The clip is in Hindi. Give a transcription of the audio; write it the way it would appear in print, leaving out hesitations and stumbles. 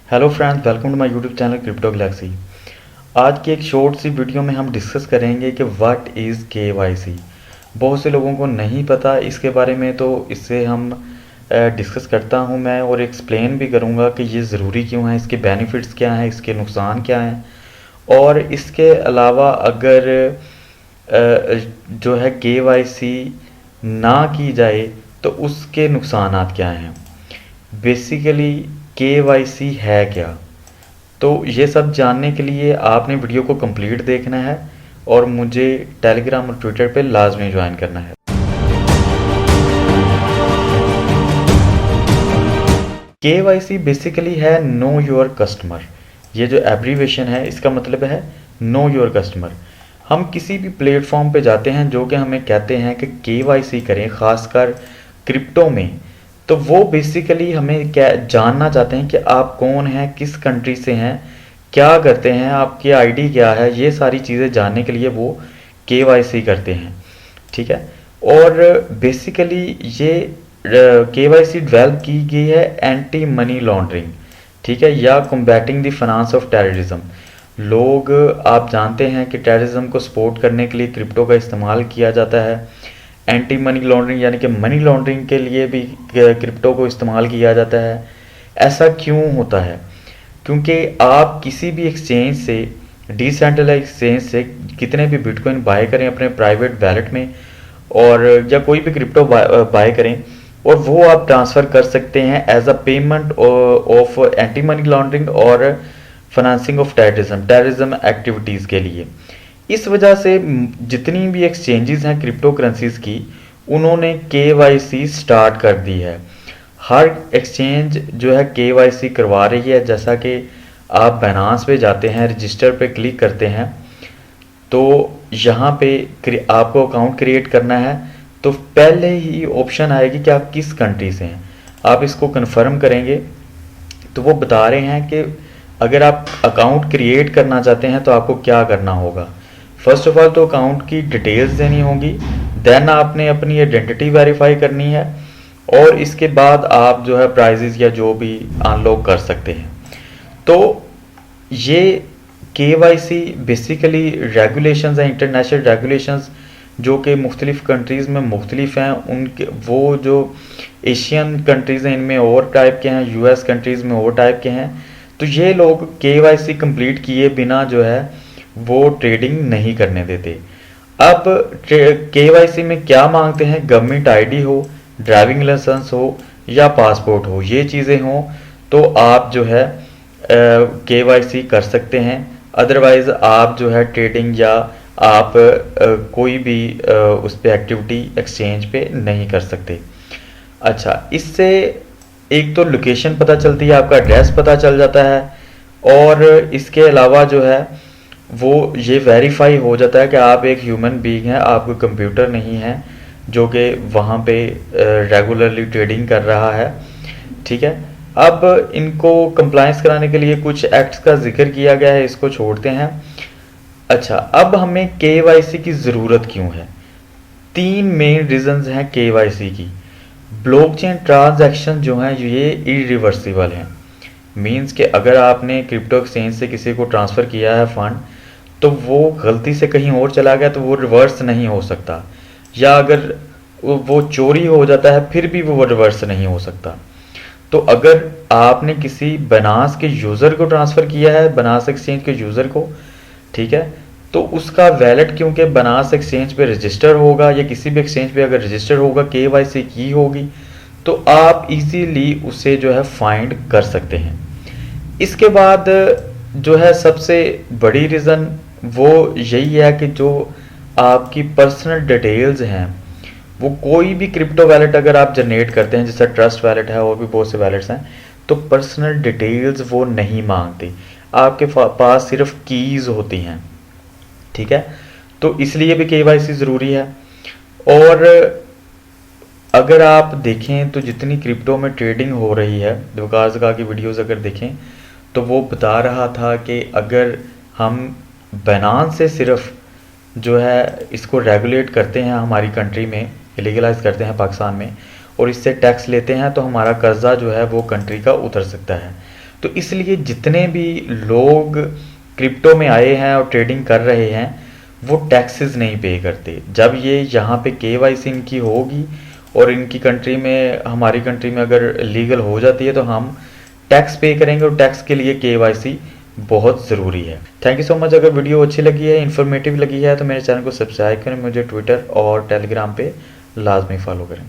Hello friends, welcome to my YouTube channel Crypto Galaxy. आज की एक शॉर्ट सी वीडियो में हम डिस्कस करेंगे कि व्हाट इज़ केवाईसी। बहुत से लोगों को नहीं पता इसके बारे में, तो इससे हम डिस्कस करता हूं मैं और एक्सप्लेन भी करूंगा कि ये ज़रूरी क्यों है, इसके बेनिफिट्स क्या हैं, इसके नुकसान क्या हैं, और इसके अलावा अगर जो है केवाईसी ना की जाए तो उसके नुकसानात क्या हैं। बेसिकली केवाईसी है क्या, तो ये सब जानने के लिए आपने वीडियो को कंप्लीट देखना है और मुझे टेलीग्राम और ट्विटर पे लाजमी ज्वाइन करना है। केवाईसी बेसिकली है नो योर कस्टमर। ये जो एब्रीवेशन है इसका मतलब है नो योर कस्टमर। हम किसी भी प्लेटफॉर्म पे जाते हैं जो कि हमें कहते हैं कि केवाईसी करें, ख़ासकर क्रिप्टो में, तो वो बेसिकली हमें क्या जानना चाहते हैं कि आप कौन हैं, किस कंट्री से हैं, क्या करते हैं, आपकी आईडी क्या है। ये सारी चीज़ें जानने के लिए वो केवाईसी करते हैं, ठीक है। और बेसिकली ये केवाईसी डेवलप की गई है एंटी मनी लॉन्ड्रिंग, ठीक है, या combating the finance of terrorism. लोग, आप जानते हैं कि टेररिज्म को सपोर्ट करने के लिए क्रिप्टो का इस्तेमाल किया जाता है। एंटी मनी लॉन्ड्रिंग यानी कि मनी लॉन्ड्रिंग के लिए भी क्रिप्टो को इस्तेमाल किया जाता है। ऐसा क्यों होता है? क्योंकि आप किसी भी एक्सचेंज से, डिसेंट्रलाइज एक्सचेंज से कितने भी बिटकॉइन बाय करें अपने प्राइवेट वैलेट में, और या कोई भी क्रिप्टो बाय करें, और वो आप ट्रांसफ़र कर सकते हैं as a payment of anti money laundering और फाइनेंसिंग ऑफ टेररिज्म एक्टिविटीज़ के लिए। इस वजह से जितनी भी एक्सचेंजेस हैं क्रिप्टो करेंसीज की, उन्होंने केवाईसी स्टार्ट कर दी है। हर एक्सचेंज जो है केवाईसी करवा रही है। जैसा कि आप बाइनेंस पे जाते हैं, रजिस्टर पे क्लिक करते हैं, तो यहाँ पे आपको अकाउंट क्रिएट करना है, तो पहले ही ऑप्शन आएगी कि आप किस कंट्री से हैं। आप इसको कन्फर्म करेंगे तो वो बता रहे हैं कि अगर आप अकाउंट क्रिएट करना चाहते हैं तो आपको क्या करना होगा। फर्स्ट ऑफ ऑल तो अकाउंट की डिटेल्स देनी होगी, देन आपने अपनी आइडेंटिटी वेरीफाई करनी है, और इसके बाद आप जो है प्राइजेस या जो भी अनलॉक कर सकते हैं। तो ये केवाईसी बेसिकली रेगुलेशंस हैं, इंटरनेशनल रेगुलेशंस, जो कि मुख्तलिफ कंट्रीज़ में मुख्तलिफ हैं। उनके वो जो एशियन कंट्रीज़ हैं इनमें और टाइप के हैं, यूएस कंट्रीज़ में और टाइप के हैं। तो ये लोग केवाईसी कंप्लीट किए बिना जो है वो ट्रेडिंग नहीं करने देते। अब केवाईसी में क्या मांगते हैं? गवर्नमेंट आईडी हो, ड्राइविंग लाइसेंस हो या पासपोर्ट हो, ये चीज़ें हों तो आप जो है केवाईसी कर सकते हैं। अदरवाइज़ आप जो है ट्रेडिंग या आप कोई भी उस पर एक्टिविटी एक्सचेंज पे नहीं कर सकते। अच्छा, इससे एक तो लोकेशन पता चलती है, आपका एड्रेस पता चल जाता है, और इसके अलावा जो है वो ये वेरीफाई हो जाता है कि आप एक ह्यूमन बीइंग हैं, आपको कंप्यूटर नहीं है जो कि वहाँ पे रेगुलरली ट्रेडिंग कर रहा है, ठीक है। अब इनको कंप्लायंस कराने के लिए कुछ एक्ट्स का जिक्र किया गया है, इसको छोड़ते हैं। अच्छा, अब हमें केवाईसी की ज़रूरत क्यों है? 3 मेन रीजंस हैं केवाईसी की। ब्लॉकचेन ट्रांजैक्शन जो हैं ये इरिवर्सिबल हैं। मींस कि अगर आपने क्रिप्टो एक्सचेंज से किसी को ट्रांसफ़र किया है फ़ंड, तो वो गलती से कहीं और चला गया तो वो रिवर्स नहीं हो सकता, या अगर वो चोरी हो जाता है फिर भी वो रिवर्स नहीं हो सकता। तो अगर आपने किसी बाइनेंस के यूज़र को ट्रांसफ़र किया है, बाइनेंस एक्सचेंज के यूज़र को, ठीक है, तो उसका वैलेट क्योंकि बाइनेंस एक्सचेंज पे रजिस्टर होगा, या किसी भी एक्सचेंज पे अगर रजिस्टर होगा, केवाईसी की होगी, तो आप इजीली उसे जो है फाइंड कर सकते हैं। इसके बाद जो है सबसे बड़ी रीज़न वो यही है कि जो आपकी पर्सनल डिटेल्स हैं, वो कोई भी क्रिप्टो वैलेट अगर आप जनरेट करते हैं, जैसे ट्रस्ट वैलेट है और भी बहुत से वैलेट्स हैं, तो पर्सनल डिटेल्स वो नहीं मांगते। आपके पास सिर्फ कीज़ होती हैं, ठीक है। तो इसलिए भी केवाईसी ज़रूरी है। और अगर आप देखें तो जितनी क्रिप्टो में ट्रेडिंग हो रही है, विकास का की वीडियोस अगर देखें तो वो बता रहा था कि अगर हम बाइनेंस से सिर्फ जो है इसको रेगुलेट करते हैं हमारी कंट्री में, इलीगलाइज करते हैं पाकिस्तान में, और इससे टैक्स लेते हैं, तो हमारा कर्जा जो है वो कंट्री का उतर सकता है। तो इसलिए जितने भी लोग क्रिप्टो में आए हैं और ट्रेडिंग कर रहे हैं वो टैक्सेस नहीं पे करते। जब ये यहाँ पे केवाईसी इनकी होगी और इनकी कंट्री में, हमारी कंट्री में अगर लीगल हो जाती है तो हम टैक्स पे करेंगे, और टैक्स के लिए केवाईसी बहुत ज़रूरी है। Thank you so much. अगर वीडियो अच्छी लगी है, इन्फॉर्मेटिव लगी है, तो मेरे चैनल को सब्सक्राइब करें, मुझे ट्विटर और टेलीग्राम पे लाजमी फॉलो करें।